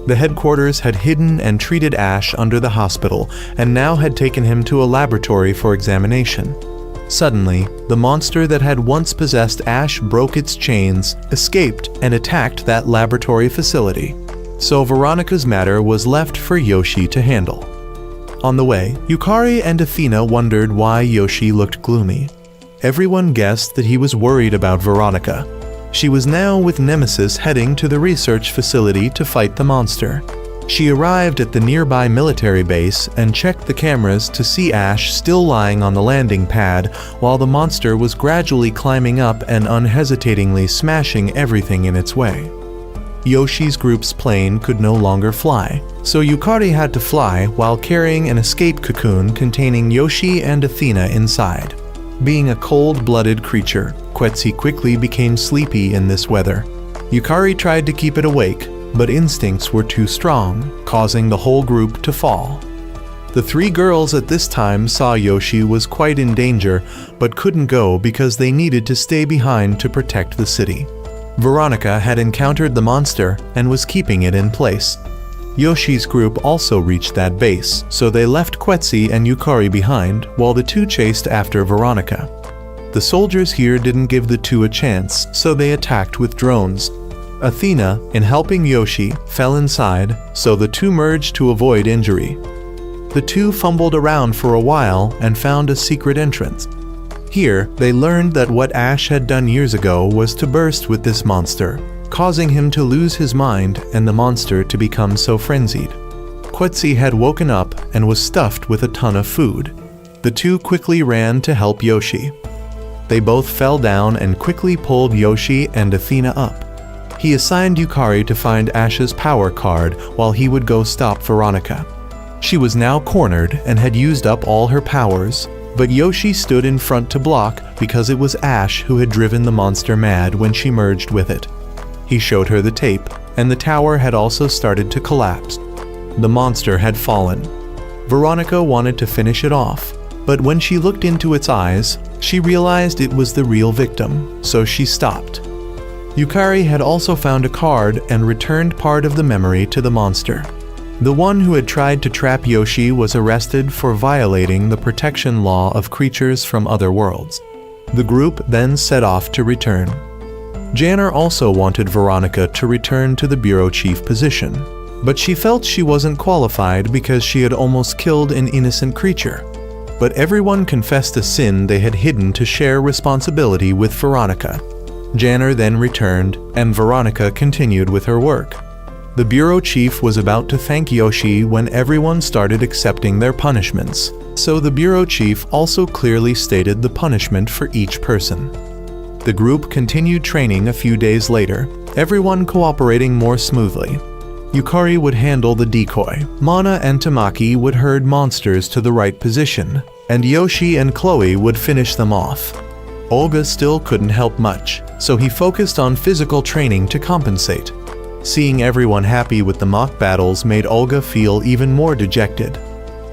The headquarters had hidden and treated Ash under the hospital and now had taken him to a laboratory for examination. Suddenly, the monster that had once possessed Ash broke its chains, escaped, and attacked that laboratory facility. So Veronica's matter was left for Yoshi to handle. On the way, Yukari and Athena wondered why Yoshi looked gloomy. Everyone guessed that he was worried about Veronica. She was now with Nemesis heading to the research facility to fight the monster. She arrived at the nearby military base and checked the cameras to see Ash still lying on the landing pad while the monster was gradually climbing up and unhesitatingly smashing everything in its way. Yoshi's group's plane could no longer fly, so Yukari had to fly while carrying an escape cocoon containing Yoshi and Athena inside. Being a cold-blooded creature, Quetzi quickly became sleepy in this weather. Yukari tried to keep it awake, but instincts were too strong, causing the whole group to fall. The three girls at this time saw Yoshi was quite in danger, but couldn't go because they needed to stay behind to protect the city. Veronica had encountered the monster and was keeping it in place. Yoshi's group also reached that base, so they left Quetzi and Yukari behind while the two chased after Veronica. The soldiers here didn't give the two a chance, so they attacked with drones. Athena, in helping Yoshi, fell inside, so the two merged to avoid injury. The two fumbled around for a while and found a secret entrance. Here, they learned that what Ash had done years ago was to burst with this monster, causing him to lose his mind and the monster to become so frenzied. Quetzi had woken up and was stuffed with a ton of food. The two quickly ran to help Yoshi. They both fell down and quickly pulled Yoshi and Athena up. He assigned Yukari to find Ash's power card while he would go stop Veronica. She was now cornered and had used up all her powers, but Yoshi stood in front to block because it was Ash who had driven the monster mad when she merged with it. He showed her the tape, and the tower had also started to collapse. The monster had fallen. Veronica wanted to finish it off, but when she looked into its eyes, she realized it was the real victim, so she stopped. Yukari had also found a card and returned part of the memory to the monster. The one who had tried to trap Yoshi was arrested for violating the protection law of creatures from other worlds. The group then set off to return. Janner also wanted Veronica to return to the bureau chief position, but she felt she wasn't qualified because she had almost killed an innocent creature. But everyone confessed a sin they had hidden to share responsibility with Veronica. Janner then returned, and Veronica continued with her work. The bureau chief was about to thank Yoshi when everyone started accepting their punishments, so the bureau chief also clearly stated the punishment for each person. The group continued training a few days later, everyone cooperating more smoothly. Yukari would handle the decoy, Mana and Tamaki would herd monsters to the right position, and Yoshi and Chloe would finish them off. Olga still couldn't help much, so he focused on physical training to compensate. Seeing everyone happy with the mock battles made Olga feel even more dejected.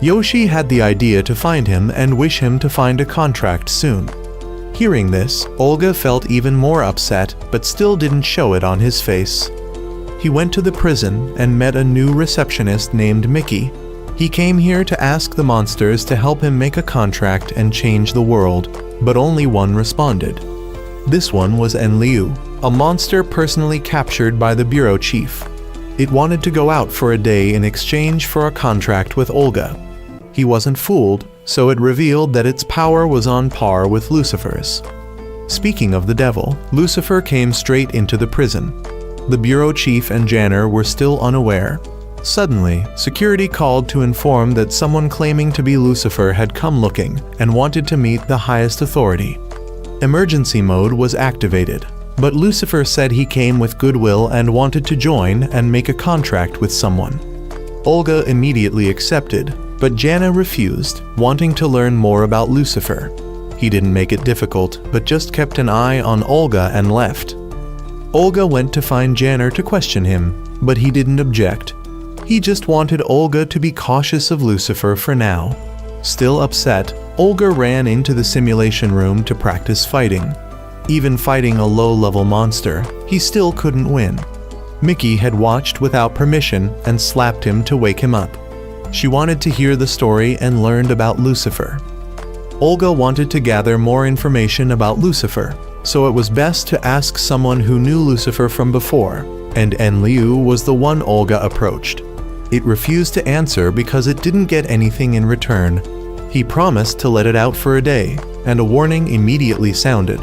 Yoshi had the idea to find him and wish him to find a contract soon. Hearing this, Olga felt even more upset but still didn't show it on his face. He went to the prison and met a new receptionist named Mickey. He came here to ask the monsters to help him make a contract and change the world, but only one responded. This one was Enliu, a monster personally captured by the bureau chief. It wanted to go out for a day in exchange for a contract with Olga. He wasn't fooled, so it revealed that its power was on par with Lucifer's. Speaking of the devil, Lucifer came straight into the prison. The bureau chief and Janner were still unaware. Suddenly, security called to inform that someone claiming to be Lucifer had come looking and wanted to meet the highest authority. Emergency mode was activated, but Lucifer said he came with goodwill and wanted to join and make a contract with someone. Olga immediately accepted, but Janna refused, wanting to learn more about Lucifer. He didn't make it difficult, but just kept an eye on Olga and left. Olga went to find Janner to question him, but he didn't object. He just wanted Olga to be cautious of Lucifer for now. Still upset, Olga ran into the simulation room to practice fighting. Even fighting a low-level monster, he still couldn't win. Mickey had watched without permission and slapped him to wake him up. She wanted to hear the story and learned about Lucifer. Olga wanted to gather more information about Lucifer, so it was best to ask someone who knew Lucifer from before, and Enliu was the one Olga approached. It refused to answer because it didn't get anything in return. He promised to let it out for a day, and a warning immediately sounded.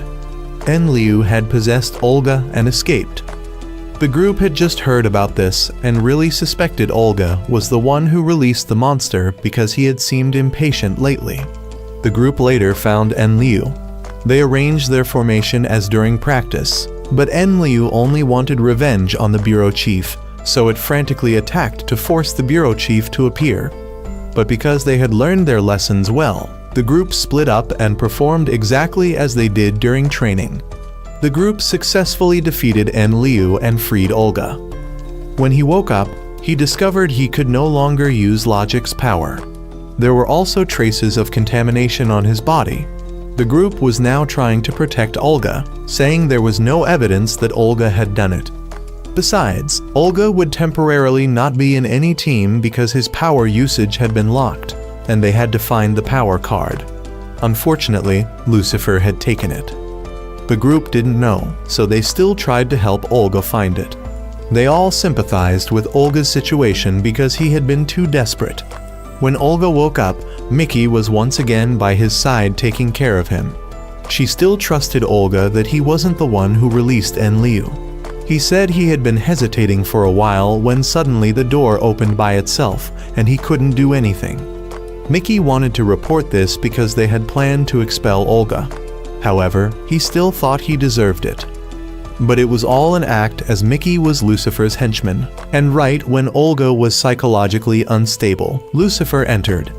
Enliu had possessed Olga and escaped. The group had just heard about this and really suspected Olga was the one who released the monster because he had seemed impatient lately. The group later found Enliu. They arranged their formation as during practice, but Enliu only wanted revenge on the bureau chief, so it frantically attacked to force the bureau chief to appear. But because they had learned their lessons well, the group split up and performed exactly as they did during training. The group successfully defeated Enliu and freed Olga. When he woke up, he discovered he could no longer use logic's power. There were also traces of contamination on his body. The group was now trying to protect Olga, saying there was no evidence that Olga had done it. Besides, Olga would temporarily not be in any team because his power usage had been locked, and they had to find the power card. Unfortunately, Lucifer had taken it. The group didn't know, so they still tried to help Olga find it. They all sympathized with Olga's situation because he had been too desperate. When Olga woke up, Mickey was once again by his side taking care of him. She still trusted Olga that he wasn't the one who released Enliu. He said he had been hesitating for a while when suddenly the door opened by itself and he couldn't do anything. Mickey wanted to report this because they had planned to expel Olga. However, he still thought he deserved it. but it was all an act as Mickey was Lucifer's henchman. And right when Olga was psychologically unstable, Lucifer entered.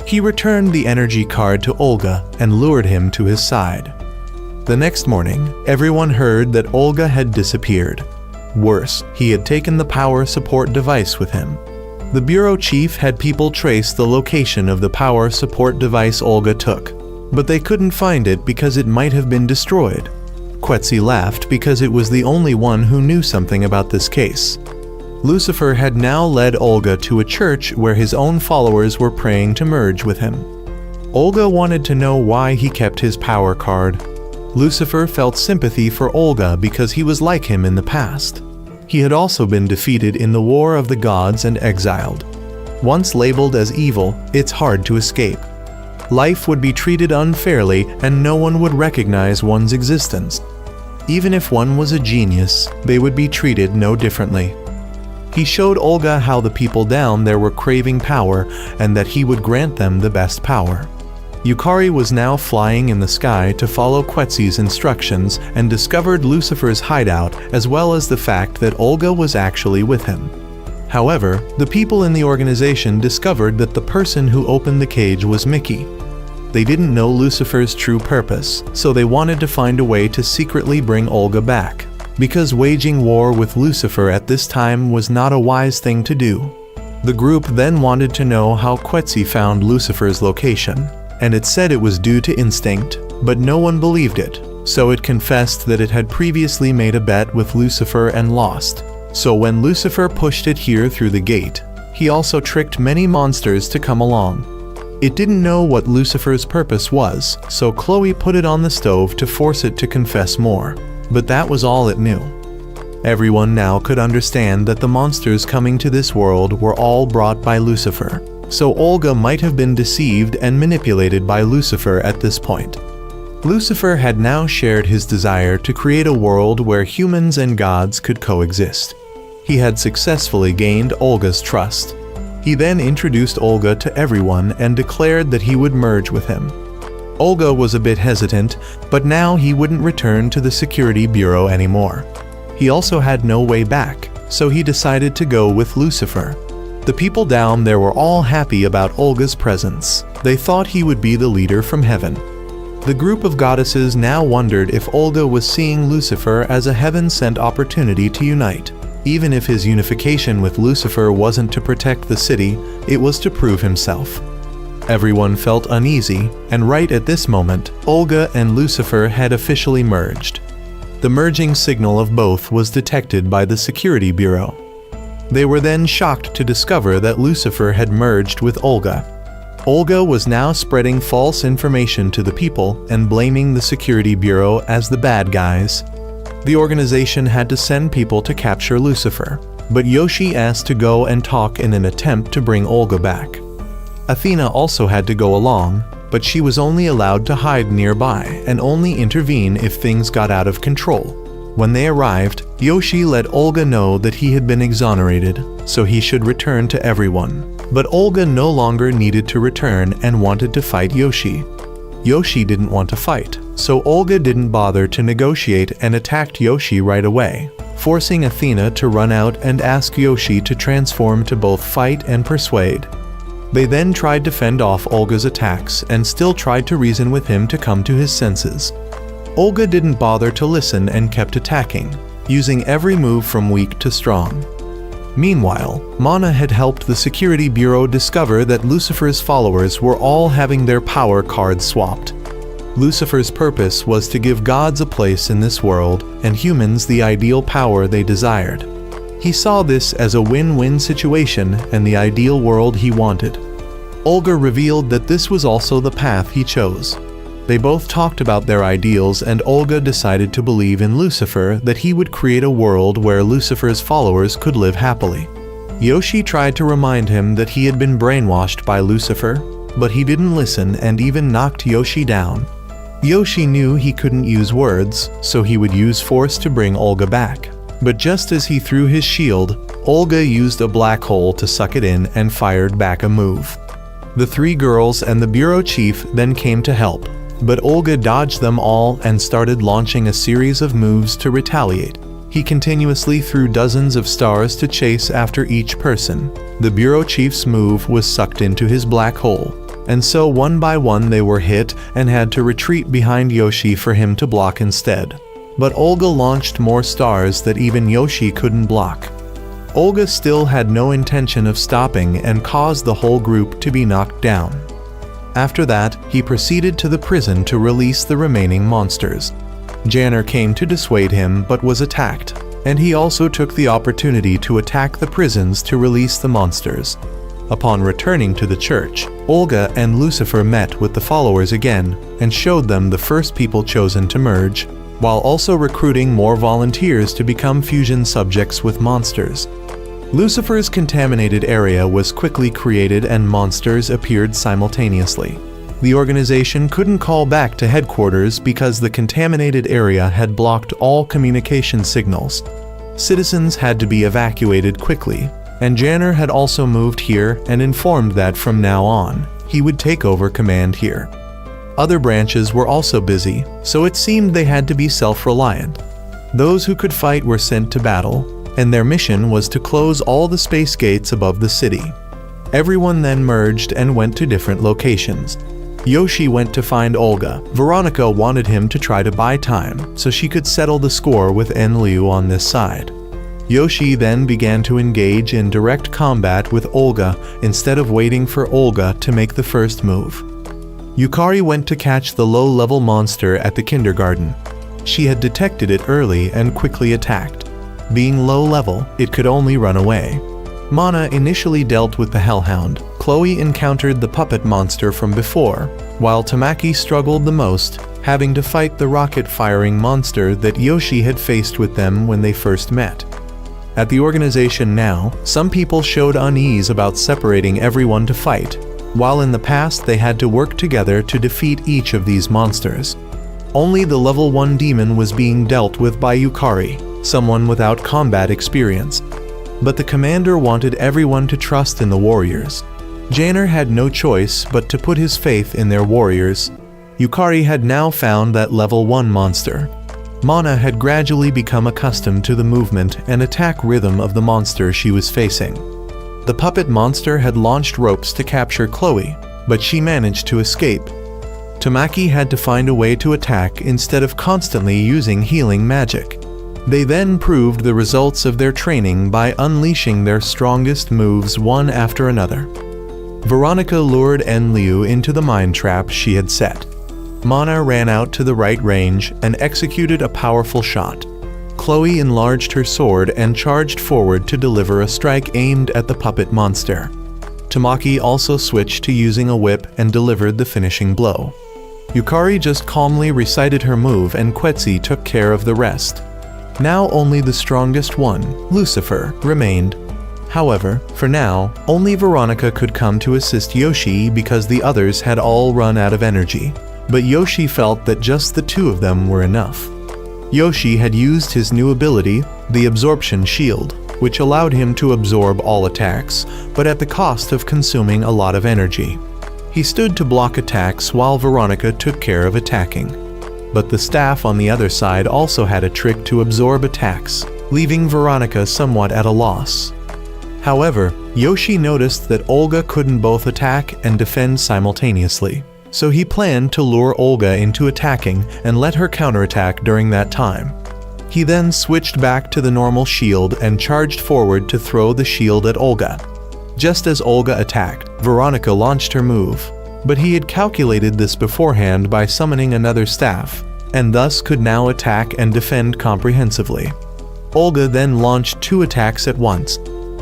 He returned the energy card to Olga and lured him to his side. The next morning, everyone heard that Olga had disappeared. Worse, he had taken the power support device with him. The bureau chief had people trace the location of the power support device Olga took, but they couldn't find it because it might have been destroyed. Quetzi laughed because it was the only one who knew something about this case. Lucifer had now led Olga to a church where his own followers were praying to merge with him. Olga wanted to know why he kept his power card. Lucifer felt sympathy for Olga because he was like him in the past. He had also been defeated in the War of the Gods and exiled. Once labeled as evil, it's hard to escape. Life would be treated unfairly and no one would recognize one's existence. Even if one was a genius, they would be treated no differently. He showed Olga how the people down there were craving power and that he would grant them the best power. Yukari was now flying in the sky to follow Quetzi's instructions and discovered Lucifer's hideout as well as the fact that Olga was actually with him. However, the people in the organization discovered that the person who opened the cage was Mickey. They didn't know Lucifer's true purpose, so they wanted to find a way to secretly bring Olga back, because waging war with Lucifer at this time was not a wise thing to do. The group then wanted to know how Quetzi found Lucifer's location, and it said it was due to instinct, but no one believed it, so it confessed that it had previously made a bet with Lucifer and lost. So when Lucifer pushed it here through the gate, he also tricked many monsters to come along. It didn't know what Lucifer's purpose was, so Chloe put it on the stove to force it to confess more, but that was all it knew. Everyone now could understand that the monsters coming to this world were all brought by Lucifer, so Olga might have been deceived and manipulated by Lucifer at this point. Lucifer had now shared his desire to create a world where humans and gods could coexist. He had successfully gained Olga's trust. He then introduced Olga to everyone and declared that he would merge with him. Olga was a bit hesitant, but now he wouldn't return to the security bureau anymore. He also had no way back, so he decided to go with Lucifer. The people down there were all happy about Olga's presence. They thought he would be the leader from heaven. The group of goddesses now wondered if Olga was seeing Lucifer as a heaven-sent opportunity to unite. Even if his unification with Lucifer wasn't to protect the city, it was to prove himself. Everyone felt uneasy, and right at this moment, Olga and Lucifer had officially merged. The merging signal of both was detected by the security bureau. They were then shocked to discover that Lucifer had merged with Olga. Olga was now spreading false information to the people and blaming the security bureau as the bad guys. The organization had to send people to capture Lucifer, but Yoshi asked to go and talk in an attempt to bring Olga back. Athena also had to go along, but she was only allowed to hide nearby and only intervene if things got out of control. When they arrived, Yoshi let Olga know that he had been exonerated, so he should return to everyone. But Olga no longer needed to return and wanted to fight Yoshi. Yoshi didn't want to fight, so Olga didn't bother to negotiate and attacked Yoshi right away, forcing Athena to run out and ask Yoshi to transform to both fight and persuade. They then tried to fend off Olga's attacks and still tried to reason with him to come to his senses. Olga didn't bother to listen and kept attacking, using every move from weak to strong. Meanwhile, Mana had helped the security bureau discover that Lucifer's followers were all having their power cards swapped. Lucifer's purpose was to give gods a place in this world and humans the ideal power they desired. He saw this as a win-win situation and the ideal world he wanted. Olga revealed that this was also the path he chose. They both talked about their ideals, and Olga decided to believe in Lucifer that he would create a world where Lucifer's followers could live happily. Yoshi tried to remind him that he had been brainwashed by Lucifer, but he didn't listen and even knocked Yoshi down. Yoshi knew he couldn't use words, so he would use force to bring Olga back. But just as he threw his shield, Olga used a black hole to suck it in and fired back a move. The three girls and the bureau chief then came to help. but Olga dodged them all and started launching a series of moves to retaliate. He continuously threw dozens of stars to chase after each person. The bureau chief's move was sucked into his black hole, and so one by one they were hit and had to retreat behind Yoshi for him to block instead. But Olga launched more stars that even Yoshi couldn't block. Olga still had no intention of stopping and caused the whole group to be knocked down. After that, he proceeded to the prison to release the remaining monsters. Janner came to dissuade him but was attacked, and he also took the opportunity to attack the prisons to release the monsters. Upon returning to the church, Olga and Lucifer met with the followers again and showed them the first people chosen to merge, while also recruiting more volunteers to become fusion subjects with monsters. Lucifer's contaminated area was quickly created and monsters appeared simultaneously. The organization couldn't call back to headquarters because the contaminated area had blocked all communication signals. Citizens had to be evacuated quickly, and Janner had also moved here and informed that from now on, he would take over command here. Other branches were also busy, so it seemed they had to be self-reliant. Those who could fight were sent to battle, and their mission was to close all the space gates above the city. Everyone then merged and went to different locations. Yoshi went to find Olga. Veronica wanted him to try to buy time so she could settle the score with Enlil on this side. Yoshi then began to engage in direct combat with Olga instead of waiting for Olga to make the first move. Yukari went to catch the low-level monster at the kindergarten. She had detected it early and quickly attacked. Being low-level, it could only run away. Mana initially dealt with the Hellhound. Chloe encountered the puppet monster from before, while Tamaki struggled the most, having to fight the rocket-firing monster that Yoshi had faced with them when they first met. At the organization now, some people showed unease about separating everyone to fight, while in the past they had to work together to defeat each of these monsters. Only the level 1 demon was being dealt with by Yukari, someone without combat experience. But the commander wanted everyone to trust in the warriors. Janner had no choice but to put his faith in their warriors. Yukari had now found that level 1 monster. Mana had gradually become accustomed to the movement and attack rhythm of the monster she was facing. The puppet monster had launched ropes to capture Chloe, but she managed to escape. Tamaki had to find a way to attack instead of constantly using healing magic. They then proved the results of their training by unleashing their strongest moves one after another. Veronica lured Enlil into the mine trap she had set. Mana ran out to the right range and executed a powerful shot. Chloe enlarged her sword and charged forward to deliver a strike aimed at the puppet monster. Tamaki also switched to using a whip and delivered the finishing blow. Yukari just calmly recited her move and Quetzi took care of the rest. Now only the strongest one, Lucifer, remained. However, for now, only Veronica could come to assist Yoshi because the others had all run out of energy. But Yoshi felt that just the two of them were enough. Yoshi had used his new ability, the Absorption Shield, which allowed him to absorb all attacks, but at the cost of consuming a lot of energy. He stood to block attacks while Veronica took care of attacking. But the staff on the other side also had a trick to absorb attacks, leaving Veronica somewhat at a loss. However, Yoshi noticed that Olga couldn't both attack and defend simultaneously, so he planned to lure Olga into attacking and let her counterattack during that time. He then switched back to the normal shield and charged forward to throw the shield at Olga. Just as Olga attacked, Veronica launched her move, but he had calculated this beforehand by summoning another staff, and thus could now attack and defend comprehensively. Olga then launched 2 attacks at once.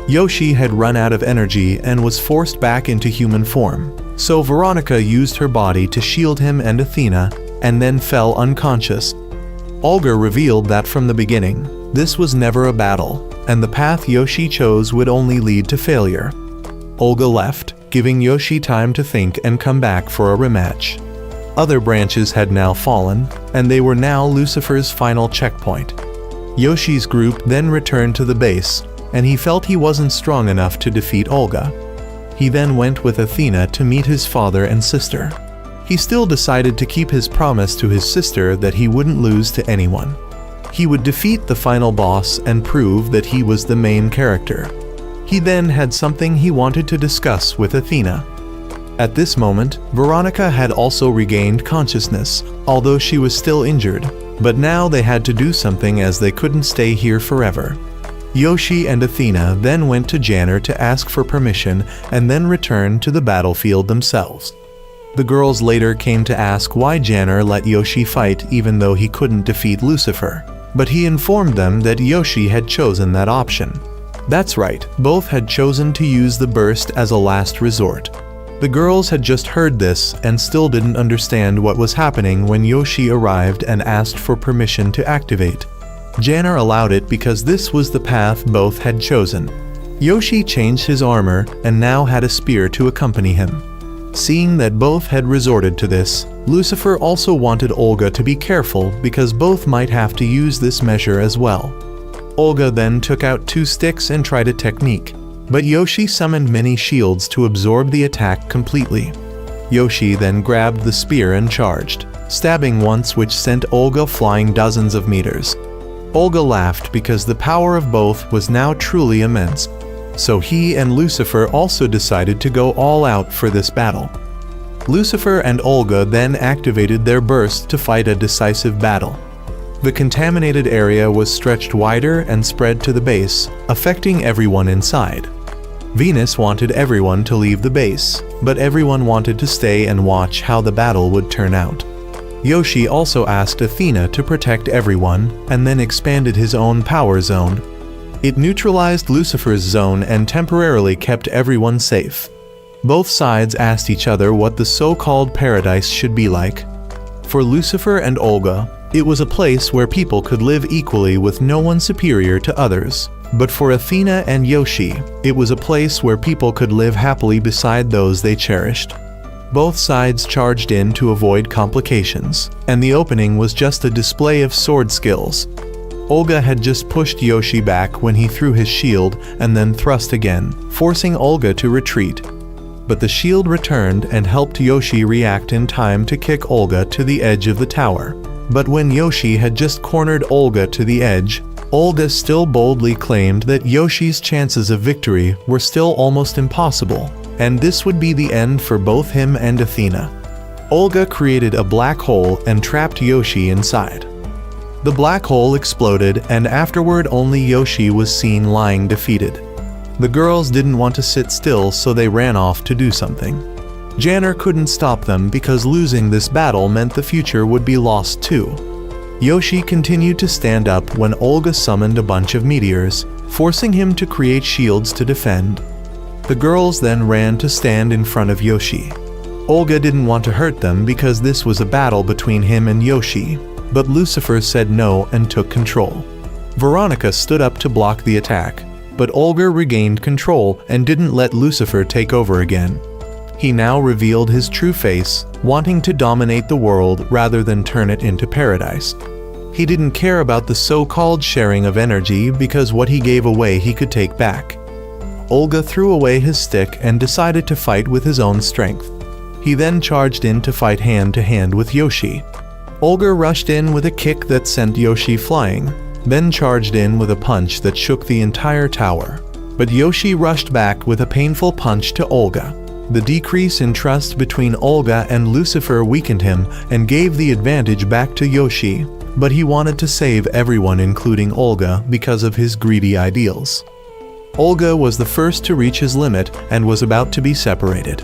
Yoshi had run out of energy and was forced back into human form, so Veronica used her body to shield him and Athena, and then fell unconscious. Olga revealed that from the beginning, this was never a battle, and the path Yoshi chose would only lead to failure. Olga left, giving Yoshi time to think and come back for a rematch. Other branches had now fallen, and they were now Lucifer's final checkpoint. Yoshi's group then returned to the base, and he felt he wasn't strong enough to defeat Olga. He then went with Athena to meet his father and sister. he still decided to keep his promise to his sister that he wouldn't lose to anyone. He would defeat the final boss and prove that he was the main character. He then had something he wanted to discuss with Athena. At this moment, Veronica had also regained consciousness, although she was still injured, but now they had to do something as they couldn't stay here forever. Yoshi and Athena then went to Janner to ask for permission and then returned to the battlefield themselves. The girls later came to ask why Janner let Yoshi fight even though he couldn't defeat Lucifer, but he informed them that Yoshi had chosen that option. That's right, both had chosen to use the burst as a last resort. The girls had just heard this and still didn't understand what was happening when Yoshi arrived and asked for permission to activate. Janner allowed it because this was the path both had chosen. Yoshi changed his armor and now had a spear to accompany him. Seeing that both had resorted to this, Lucifer also wanted Olga to be careful because both might have to use this measure as well. Olga then took out 2 sticks and tried a technique, but Yoshi summoned many shields to absorb the attack completely. Yoshi then grabbed the spear and charged, stabbing once, which sent Olga flying dozens of meters. Olga laughed because the power of both was now truly immense. So he and Lucifer also decided to go all out for this battle. Lucifer and Olga then activated their burst to fight a decisive battle. The contaminated area was stretched wider and spread to the base, affecting everyone inside. Venus wanted everyone to leave the base, but everyone wanted to stay and watch how the battle would turn out. Yoshi also asked Athena to protect everyone and then expanded his own power zone. It neutralized Lucifer's zone and temporarily kept everyone safe. Both sides asked each other what the so-called paradise should be like. For Lucifer and Olga, it was a place where people could live equally with no one superior to others. But for Athena and Yoshi, it was a place where people could live happily beside those they cherished. Both sides charged in to avoid complications, and the opening was just a display of sword skills. Olga had just pushed Yoshi back when he threw his shield and then thrust again, forcing Olga to retreat. But the shield returned and helped Yoshi react in time to kick Olga to the edge of the tower. But when Yoshi had just cornered Olga to the edge, Olga still boldly claimed that Yoshi's chances of victory were still almost impossible, and this would be the end for both him and Athena. Olga created a black hole and trapped Yoshi inside. The black hole exploded, and afterward only Yoshi was seen lying defeated. The girls didn't want to sit still, so they ran off to do something. Janner couldn't stop them because losing this battle meant the future would be lost too. Yoshi continued to stand up when Olga summoned a bunch of meteors, forcing him to create shields to defend. The girls then ran to stand in front of Yoshi. Olga didn't want to hurt them because this was a battle between him and Yoshi, but Lucifer said no and took control. Veronica stood up to block the attack, but Olga regained control and didn't let Lucifer take over again. He now revealed his true face, wanting to dominate the world rather than turn it into paradise. He didn't care about the so-called sharing of energy because what he gave away he could take back. Olga threw away his stick and decided to fight with his own strength. He then charged in to fight hand-to-hand with Yoshi. Olga rushed in with a kick that sent Yoshi flying, then charged in with a punch that shook the entire tower. But Yoshi rushed back with a painful punch to Olga. The decrease in trust between Olga and Lucifer weakened him and gave the advantage back to Yoshi, but he wanted to save everyone including Olga because of his greedy ideals. Olga was the first to reach his limit and was about to be separated.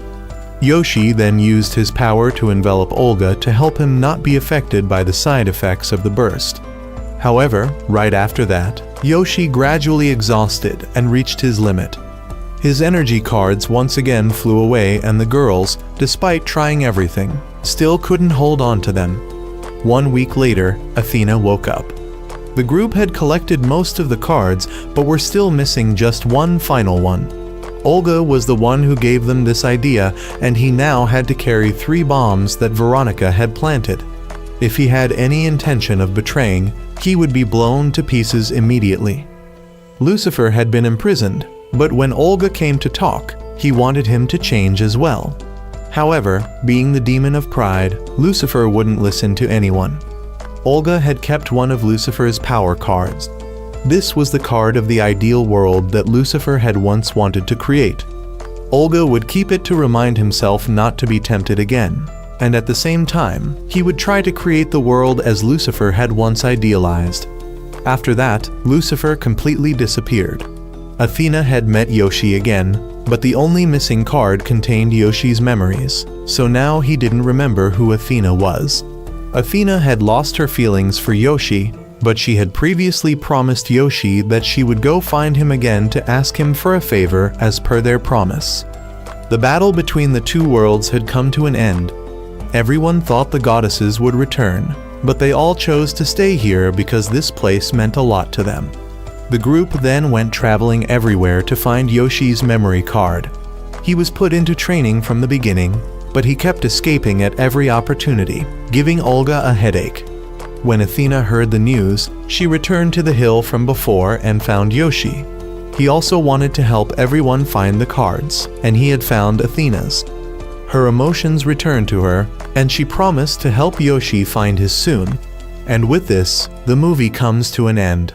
Yoshi then used his power to envelop Olga to help him not be affected by the side effects of the burst. However, right after that, Yoshi gradually exhausted and reached his limit. His energy cards once again flew away, and the girls, despite trying everything, still couldn't hold on to them. 1 week later, Athena woke up. The group had collected most of the cards, but were still missing just one final one. Olga was the one who gave them this idea, and he now had to carry 3 bombs that Veronica had planted. If he had any intention of betraying, he would be blown to pieces immediately. Lucifer had been imprisoned, but when Olga came to talk, he wanted him to change as well. However, being the demon of pride, Lucifer wouldn't listen to anyone. Olga had kept one of Lucifer's power cards. This was the card of the ideal world that Lucifer had once wanted to create. Olga would keep it to remind himself not to be tempted again, and at the same time, he would try to create the world as Lucifer had once idealized. After that, Lucifer completely disappeared. Athena had met Yoshi again, but the only missing card contained Yoshi's memories, so now he didn't remember who Athena was. Athena had lost her feelings for Yoshi, but she had previously promised Yoshi that she would go find him again to ask him for a favor as per their promise. The battle between the two worlds had come to an end. Everyone thought the goddesses would return, but they all chose to stay here because this place meant a lot to them. The group then went traveling everywhere to find Yoshi's memory card. He was put into training from the beginning, but he kept escaping at every opportunity, giving Olga a headache. When Athena heard the news, she returned to the hill from before and found Yoshi. He also wanted to help everyone find the cards, and he had found Athena's. Her emotions returned to her, and she promised to help Yoshi find his soon. And with this, the movie comes to an end.